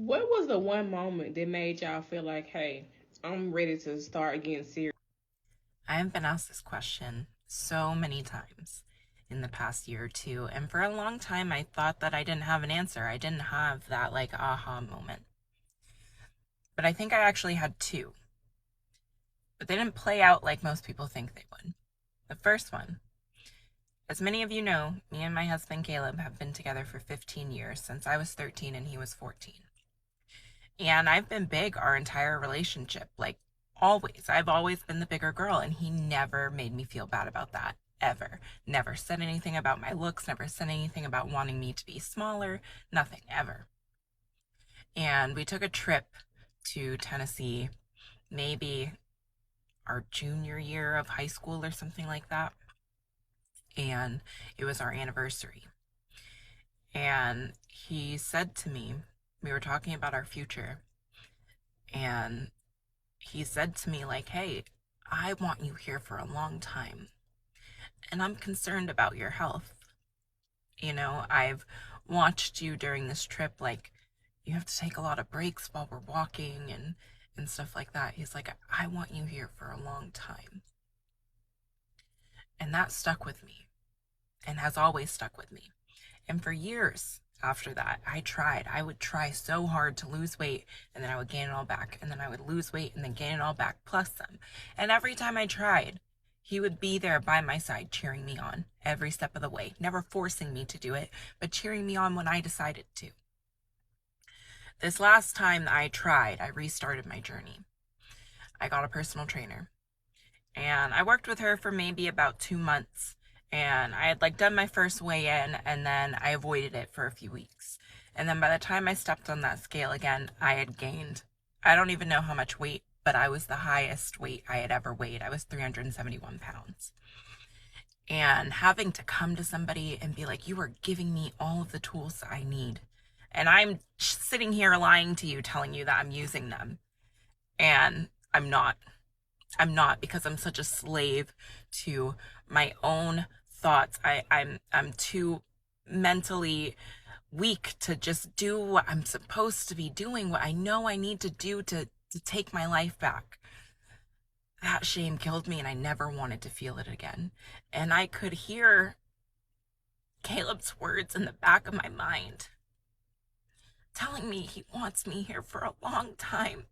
What was the one moment that made y'all feel like, hey, I'm ready to start getting serious? I've been asked this question so many times in the past year or two, and for a long time I thought that I didn't have an answer. I didn't have that like aha moment. But I think I actually had two, but they didn't play out like most people think they would. The first one, as many of you know, me and my husband Caleb have been together for 15 years since I was 13 and he was 14. And I've been big our entire relationship, like always. I've always been the bigger girl, and he never made me feel bad about that, ever. Never said anything about my looks, never said anything about wanting me to be smaller, nothing, ever. And we took a trip to Tennessee, maybe our junior year of high school or something like that. And it was our anniversary. And he said to me, we were talking about our future, and he said to me, like, hey, I want you here for a long time, and I'm concerned about your health. I've watched you during this trip, like, you have to take a lot of breaks while we're walking and stuff like that. He's like, I want you here for a long time. And that stuck with me and has always stuck with me. And for years after that, I would try so hard to lose weight, and then I would gain it all back. And then I would lose weight and then gain it all back, plus some. And every time I tried, he would be there by my side, cheering me on every step of the way, never forcing me to do it, but cheering me on when I decided to. This last time I tried, I restarted my journey. I got a personal trainer, and I worked with her for maybe about 2 months, and I had like done my first weigh in, and then I avoided it for a few weeks. And then by the time I stepped on that scale again, I had gained, I don't even know how much weight, but I was the highest weight I had ever weighed. I was 371 pounds. And having to come to somebody and be like, you are giving me all of the tools that I need, and I'm sitting here lying to you, telling you that I'm using them, and I'm not, because I'm such a slave to my own thoughts. I'm too mentally weak to just do what I'm supposed to be doing, what I know I need to do to take my life back. That shame killed me, and I never wanted to feel it again. And I could hear Caleb's words in the back of my mind telling me he wants me here for a long time.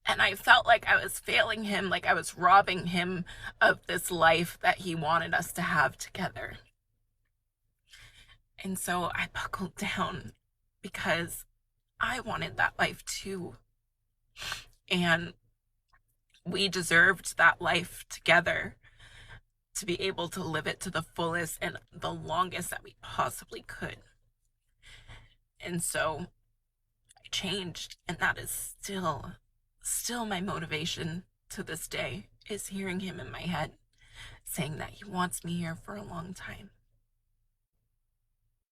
And I felt like I was failing him, like I was robbing him of this life that he wanted us to have together. And so I buckled down because I wanted that life too. And we deserved that life together, to be able to live it to the fullest and the longest that we possibly could. And so I changed, and that is still my motivation to this day, is hearing him in my head saying that he wants me here for a long time.